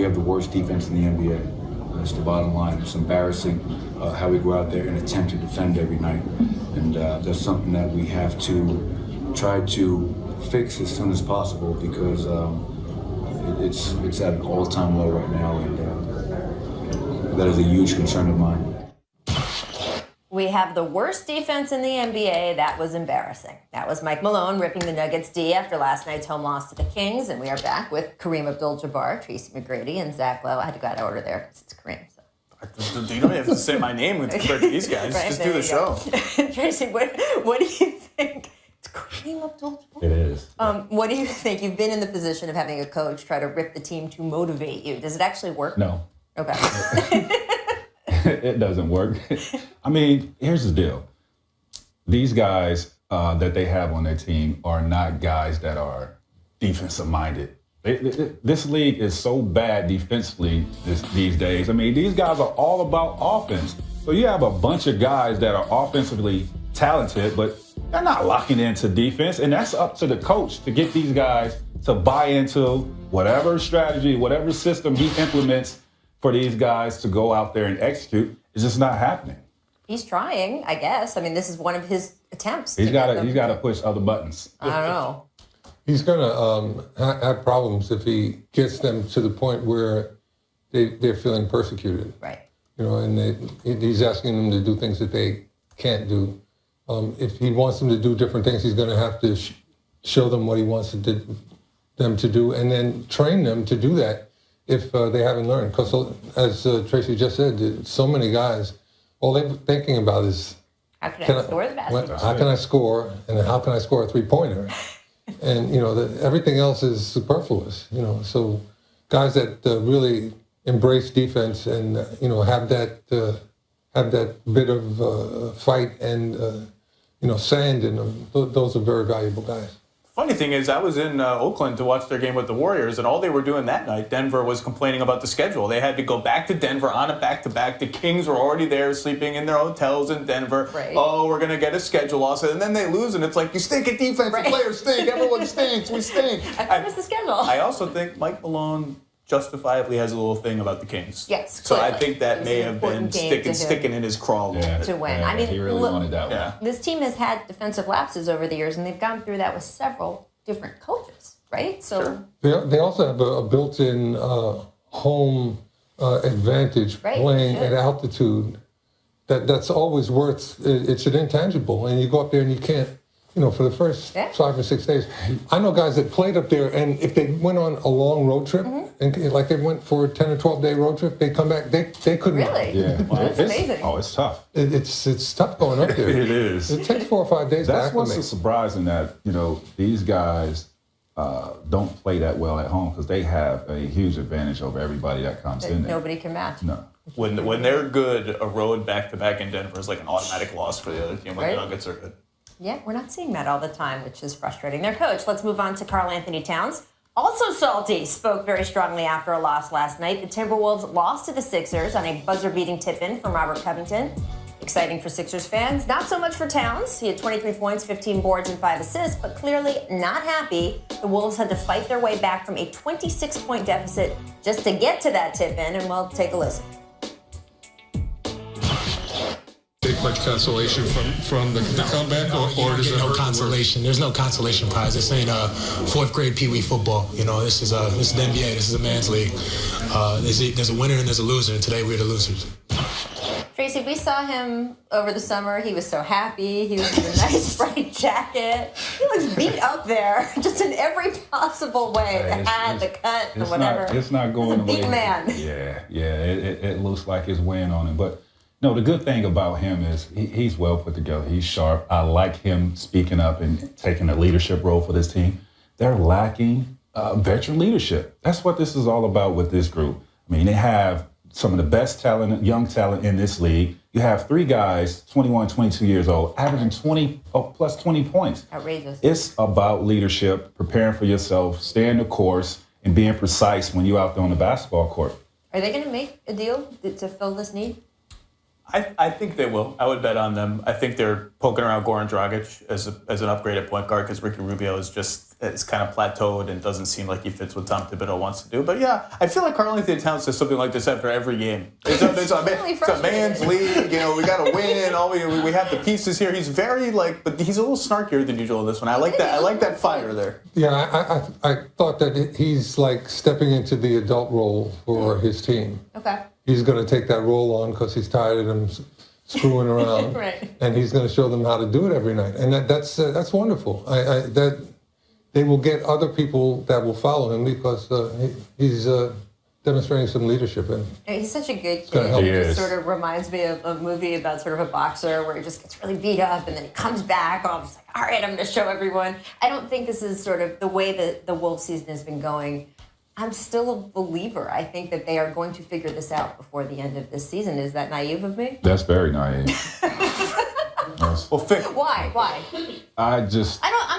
we have the worst defense in the NBA. That's the bottom line. It's embarrassing how we go out there and attempt to defend every night. And that's something that we have to try to fix as soon as possible because it's at an all-time low right now, and that is a huge concern of mine. We have the worst defense in the NBA. That was embarrassing. That was Mike Malone ripping the Nuggets D after last night's home loss to the Kings. And we are back with Kareem Abdul-Jabbar, Tracy McGrady, and Zach Lowe. I had to go out of order there because it's Kareem. So. You don't have to say my name compared to these guys. Right, just do the show. Tracy, what do you think? It's Kareem Abdul-Jabbar. It is. What do you think? You've been in the position of having a coach try to rip the team to motivate you. Does it actually work? No. Okay. It doesn't work. I mean, here's the deal. These guys that they have on their team are not guys that are defensive minded. This league is so bad defensively these days. I mean, these guys are all about offense. So you have a bunch of guys that are offensively talented, but they're not locking into defense. And that's up to the coach to get these guys to buy into whatever strategy, whatever system he implements for these guys to go out there and execute. It's just not happening. He's trying, I guess. I mean, this is one of his attempts. He's got to push other buttons. I don't know. He's going to have problems if he gets them to the point where they're feeling persecuted. Right. You know, and he's asking them to do things that they can't do. If he wants them to do different things, he's going to have to show them what he wants them to do and then train them to do that if they haven't learned. Because as Tracy just said, so many guys, all they're thinking about is, how can I score the basketball? How can I score, and how can I score a three-pointer? And, you know, everything else is superfluous, you know. So guys that really embrace defense and, you know, have that bit of fight and, you know, sand in them, those are very valuable guys. Funny thing is, I was in Oakland to watch their game with the Warriors, and all they were doing that night, Denver was complaining about the schedule. They had to go back to Denver on a back-to-back. The Kings were already there sleeping in their hotels in Denver. Right. Oh, we're going to get a schedule loss. And then they lose, and it's like, you stink at defense. Right. The players stink. Everyone stinks. We stink. I thought it was the schedule. I also think Mike Malone justifiably has a little thing about the Kings. Yes, So clearly. I think that may have been sticking in his craw a little bit. To win. Yeah, I mean, he really wanted that one. This team has had defensive lapses over the years, and they've gone through that with several different coaches, right? So They also have a built-in home advantage playing at altitude. That's always worth. It's an intangible, and you go up there and you can't. You know, for the first 5 or 6 days, I know guys that played up there, and if they went on a long road trip, and like they went for a 10 or 12-day road trip, they come back, they couldn't. Really? Yeah. That's amazing. Oh, it's tough. It's tough going up there. It is. It takes 4 or 5 days That's to what's acclimate. so surprising that, you know, these guys don't play that well at home because they have a huge advantage over everybody that comes in there. Nobody can match. No. When they're good, a road back-to-back in Denver is like an automatic loss for the other team when the Nuggets are good. Yeah, we're not seeing that all the time, which is frustrating. Their coach, let's move on to Karl Anthony Towns. Also salty, spoke very strongly after a loss last night. The Timberwolves lost to the Sixers on a buzzer-beating tip-in from Robert Covington. Exciting for Sixers fans. Not so much for Towns. He had 23 points, 15 boards, and 5 assists, but clearly not happy. The Wolves had to fight their way back from a 26-point deficit just to get to that tip-in, and we'll take a listen. Take much consolation from the comeback, or does it no hurt consolation? There's no consolation prize. This ain't fourth grade Pee Wee football. You know, this is the NBA. This is a man's league. There's a winner and there's a loser, and today we're the losers. Tracy, we saw him over the summer. He was so happy. He was in a nice bright jacket. He looks beat up there, just in every possible way. The hat, the cut, the whatever. It's not going He's a away. big man. Yeah. It looks like it's weighing on him. But no, the good thing about him is he's well put together. He's sharp. I like him speaking up and taking a leadership role for this team. They're lacking veteran leadership. That's what this is all about with this group. I mean, they have some of the best talent, young talent in this league. You have 3 guys, 21, 22 years old, averaging 20 points. Outrageous. It's about leadership, preparing for yourself, staying the course, and being precise when you're out there on the basketball court. Are they going to make a deal to fill this need? I think they will. I would bet on them. I think they're poking around Goran Dragic as an upgraded point guard because Ricky Rubio is kind of plateaued and doesn't seem like he fits what Tom Thibodeau wants to do. But yeah, I feel like Karl-Anthony Towns says something like this after every game. It's a man's league. We got to win. We have the pieces here. He's very but he's a little snarkier than usual in this one. I like that. I like that fire there. Yeah, I thought that he's like stepping into the adult role for his team. Okay. He's going to take that role on because he's tired of them screwing around, right. And he's going to show them how to do it every night, and that's wonderful. That they will get other people that will follow him because he's demonstrating some leadership. And he's such a good kid. He just sort of reminds me of a movie about sort of a boxer where he just gets really beat up and then he comes back. I'm just like, all right, I'm going to show everyone. I don't think this is sort of the way that the Wolves season has been going. I'm still a believer. I think that they are going to figure this out before the end of this season. Is that naive of me? That's very naive. Why? I'm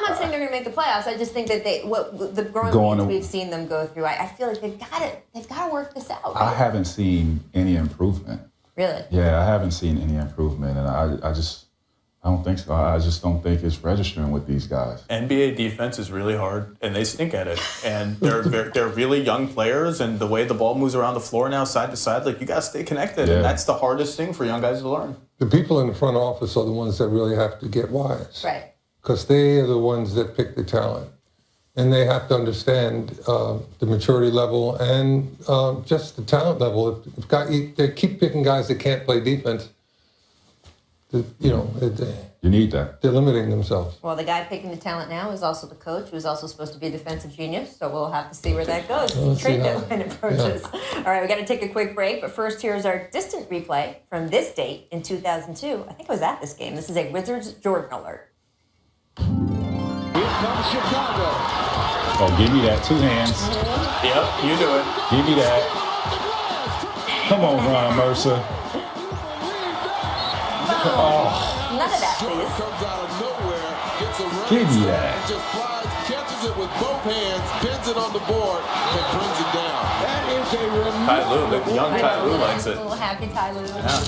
not saying they're going to make the playoffs. I just think that the growing pains we've seen them go through. I feel like they've got to work this out. Right? I haven't seen any improvement. Really? Yeah, I haven't seen any improvement, and I don't think so. I just don't think it's registering with these guys. NBA defense is really hard, and they stink at it. And they're really young players, and the way the ball moves around the floor now, side to side, you got to stay connected, and that's the hardest thing for young guys to learn. The people in the front office are the ones that really have to get wise. Right. Because they are the ones that pick the talent. And they have to understand the maturity level and just the talent level. They keep picking guys that can't play defense. You need that. They're limiting themselves. Well, the guy picking the talent now is also the coach, who's also supposed to be a defensive genius. So we'll have to see where that goes. Trade deadline approaches. Yeah. All right, we got to take a quick break. But first, here's our distant replay from this date in 2002. I think I was at this game. This is a Wizards Jordan alert. Here comes Chicago. Oh, give me that. 2 hands. Yep, you do it. Give me that. Come on, Ron Mercer. Oh. None of that, please. Comes out of nowhere, gets a run. Give me that. Just flies, catches it with both hands, pins it on the board, and brings it down. That is a remarkable. Ty Lue, the young Ty Lue likes it. A little happy Ty Lue. Yeah.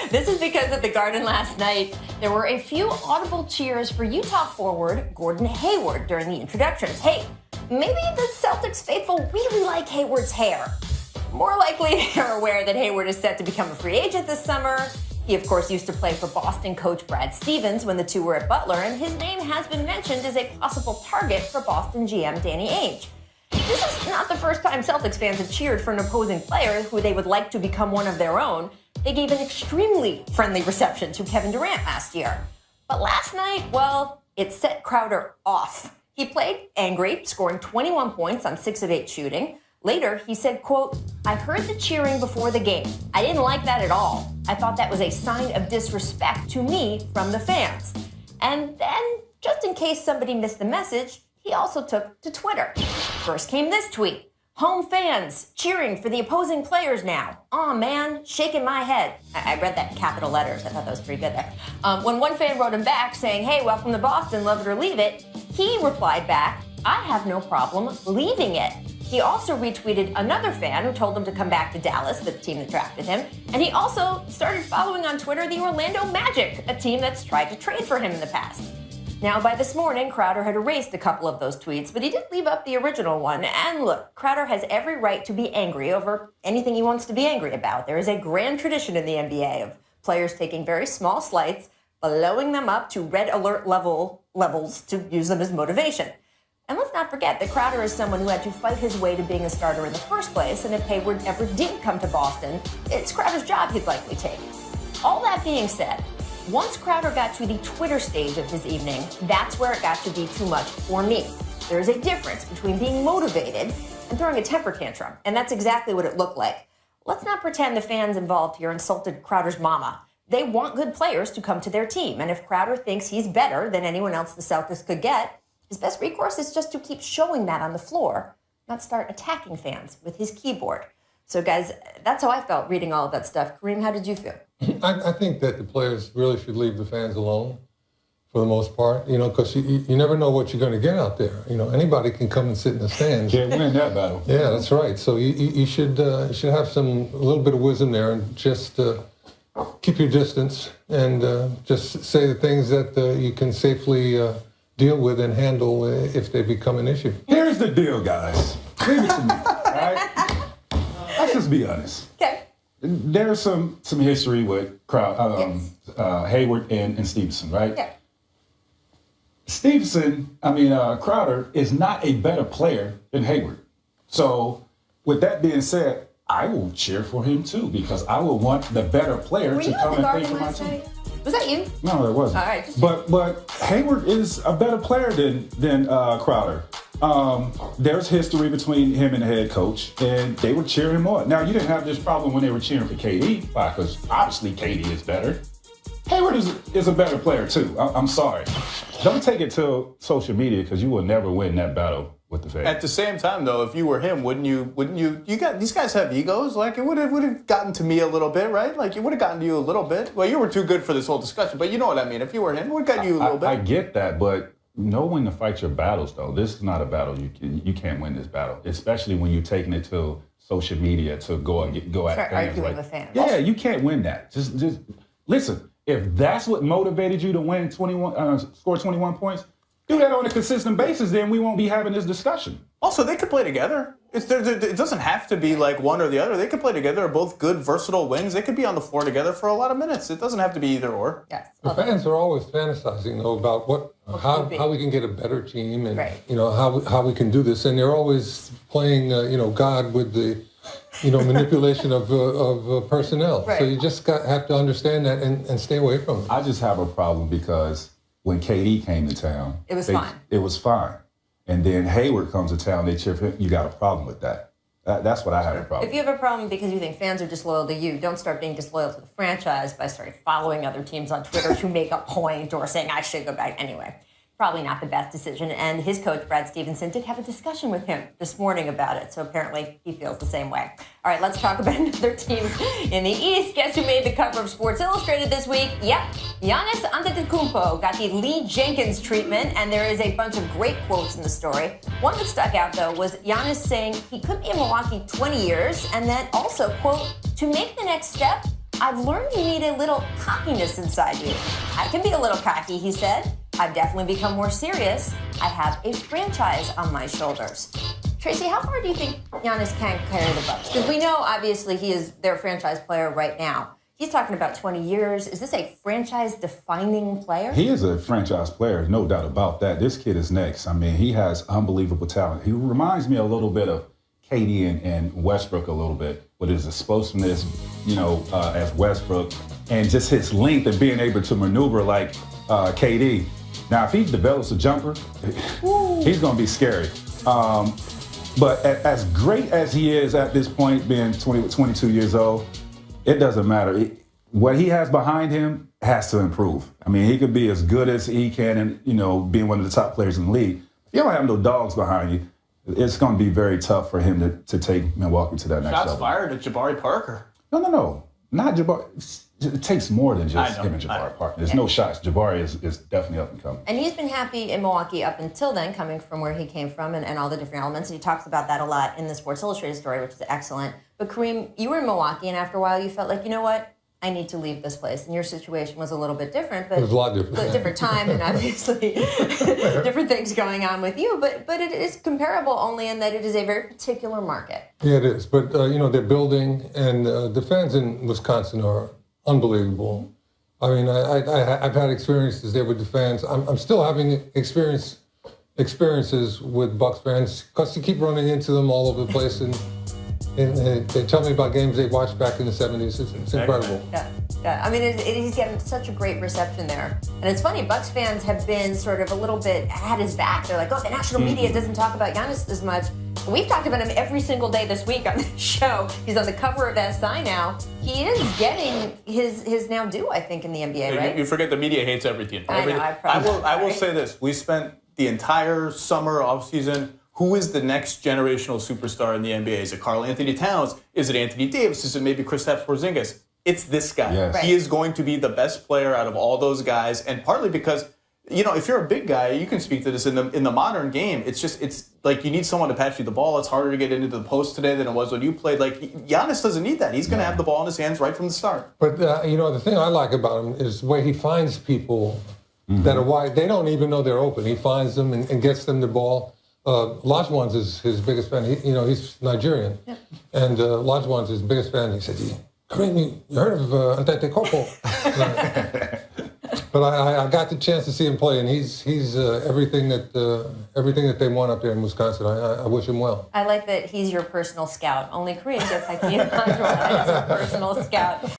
This is because at the Garden last night, there were a few audible cheers for Utah forward Gordon Hayward during the introductions. Hey, maybe the Celtics faithful really like Hayward's hair. More likely, they're aware that Hayward is set to become a free agent this summer. He, of course, used to play for Boston coach Brad Stevens when the two were at Butler, and his name has been mentioned as a possible target for Boston GM Danny Ainge. This is not the first time Celtics fans have cheered for an opposing player who they would like to become one of their own. They gave an extremely friendly reception to Kevin Durant last year. But last night, well, it set Crowder off. He played angry, scoring 21 points on 6 of 8 shooting. Later, he said, quote, "I heard the cheering before the game. I didn't like that at all. I thought that was a sign of disrespect to me from the fans." And then, just in case somebody missed the message, he also took to Twitter. First came this tweet. "Home fans cheering for the opposing players now. Aw, man, shaking my head." I read that in capital letters. I thought that was pretty good there. When one fan wrote him back saying, "Hey, welcome to Boston, love it or leave it," he replied back, "I have no problem leaving it." He also retweeted another fan who told him to come back to Dallas, the team that drafted him. And he also started following on Twitter the Orlando Magic, a team that's tried to trade for him in the past. Now, by this morning, Crowder had erased a couple of those tweets, but he did leave up the original one. And look, Crowder has every right to be angry over anything he wants to be angry about. There is a grand tradition in the NBA of players taking very small slights, blowing them up to red alert levels to use them as motivation. And let's not forget that Crowder is someone who had to fight his way to being a starter in the first place, and if Hayward ever did come to Boston, it's Crowder's job he'd likely take. All that being said, once Crowder got to the Twitter stage of his evening, that's where it got to be too much for me. There's a difference between being motivated and throwing a temper tantrum, and that's exactly what it looked like. Let's not pretend the fans involved here insulted Crowder's mama. They want good players to come to their team, and if Crowder thinks he's better than anyone else the Celtics could get, his best recourse is just to keep showing that on the floor, not start attacking fans with his keyboard. So, guys, that's how I felt reading all of that stuff. Kareem, how did you feel? I think that the players really should leave the fans alone for the most part, because you never know what you're going to get out there. Anybody can come and sit in the stands. Can't win that battle. Yeah, that's right. So you should have a little bit of wisdom there and just keep your distance and just say the things that you can safely deal with and handle if they become an issue. Here's the deal, guys. Leave it to me, all right? Let's just be honest. Okay. There's some history with Hayward and Stevenson, right? Yeah. Crowder is not a better player than Hayward. So, with that being said, I will cheer for him too because I will want the better player Were to you come at the and play Garden for my last team. night? Was that you? No, it wasn't. All right. But Hayward is a better player than Crowder. There's history between him and the head coach, and they would cheer him on. Now, you didn't have this problem when they were cheering for KD, because obviously KD is better. Hayward is a better player too. I'm sorry. Don't take it to social media because you will never win that battle with the fans. At the same time, though, if you were him, wouldn't you? These guys have egos. Like it would have gotten to me a little bit, right? Like it would have gotten to you a little bit. Well, you were too good for this whole discussion, but you know what I mean. If you were him, it would have gotten you a little bit. I get that, but know when to fight your battles, though. This is not a battle you can't win this battle, especially when you're taking it to social media to go at Start fans. arguing with fans. Yeah, you can't win that. Just listen. If that's what motivated you to win 21, score 21 points, do that on a consistent basis. Then we won't be having this discussion. Also, they could play together. It doesn't have to be like one or the other. They could play together. They're both good, versatile wings. They could be on the floor together for a lot of minutes. It doesn't have to be either or. Yes. The fans are always fantasizing though about how we can get a better team and Right. how we can do this, and they're always playing God with the manipulation of personnel. Right. So you just have to understand that and stay away from it. I just have a problem because when KD came to town, It was fine. It was fine. And then Hayward comes to town, they cheer for him. You got a problem with that. That's what I have a problem If you have a problem because you think fans are disloyal to you, don't start being disloyal to the franchise by starting following other teams on Twitter to make a point or saying I should go back. Anyway, probably not the best decision. And his coach, Brad Stevenson, did have a discussion with him this morning about it. So apparently he feels the same way. All right, let's talk about another team in the East. Guess who made the cover of Sports Illustrated this week? Yep, Giannis Antetokounmpo got the Lee Jenkins treatment, and there is a bunch of great quotes in the story. One that stuck out, though, was Giannis saying he could be in Milwaukee 20 years, and then also, quote, to make the next step, I've learned you need a little cockiness inside you. I can be a little cocky, he said. I've definitely become more serious. I have a franchise on my shoulders. Tracy, how far do you think Giannis can carry the Bucks? Because we know, obviously, he is their franchise player right now. He's talking about 20 years. Is this a franchise-defining player? He is a franchise player, no doubt about that. This kid is next. I mean, he has unbelievable talent. He reminds me a little bit of KD and Westbrook a little bit, with his explosiveness, as Westbrook, and just his length and being able to maneuver like KD. Now, if he develops a jumper, he's going to be scary. But as great as he is at this point, being 22 years old, it doesn't matter. What he has behind him has to improve. I mean, he could be as good as he can and, being one of the top players in the league. If you don't have no dogs behind you, it's going to be very tough for him to take Milwaukee to that next level. Shots fired at Jabari Parker. No. Not Jabari. It takes more than just him and Jabari Parker. There's no shots. Jabari is definitely up and coming. And he's been happy in Milwaukee up until then, coming from where he came from and all the different elements. And he talks about that a lot in the Sports Illustrated story, which is excellent. But Kareem, you were in Milwaukee, and after a while you felt like, you know what? I need to leave this place. And your situation was a little bit different. But it was a lot different. But different time and obviously different things going on with you. But it is comparable only in that it is a very particular market. Yeah, it is. But, they're building, and the fans in Wisconsin are unbelievable. I mean, I've had experiences there with the fans. I'm still having experiences with Bucks fans because you keep running into them all over the place, and they tell me about games they watched back in the 70s. It's incredible. Yeah. I mean, he's getting such a great reception there. And it's funny, Bucks fans have been sort of a little bit at his back. They're like, the national media doesn't talk about Giannis as much. We've talked about him every single day this week on the show. He's on the cover of SI now. He is getting his now due, I think, in the NBA, right? You forget the media hates everything. I know, I will say this. We spent the entire summer offseason. Who is the next generational superstar in the NBA? Is it Karl Anthony Towns? Is it Anthony Davis? Is it maybe Kristaps Porzingis? It's this guy. Yes. He is going to be the best player out of all those guys, and partly because if you're a big guy, you can speak to this in the modern game. It's like you need someone to pass you the ball. It's harder to get into the post today than it was when you played. Like Giannis doesn't need that. He's going to have the ball in his hands right from the start. But the thing I like about him is the way he finds people that are wide. They don't even know they're open. He finds them and gets them the ball. Lajwan's is his biggest fan. He's Nigerian, and Lajwan's his biggest fan. He said, "Kareem, you heard of Antetokounmpo?" But I got the chance to see him play, and he's everything that they want up there in Wisconsin. I wish him well. I like that he's your personal scout. Only Kareem gets Hakeem Olajuwon as your personal scout.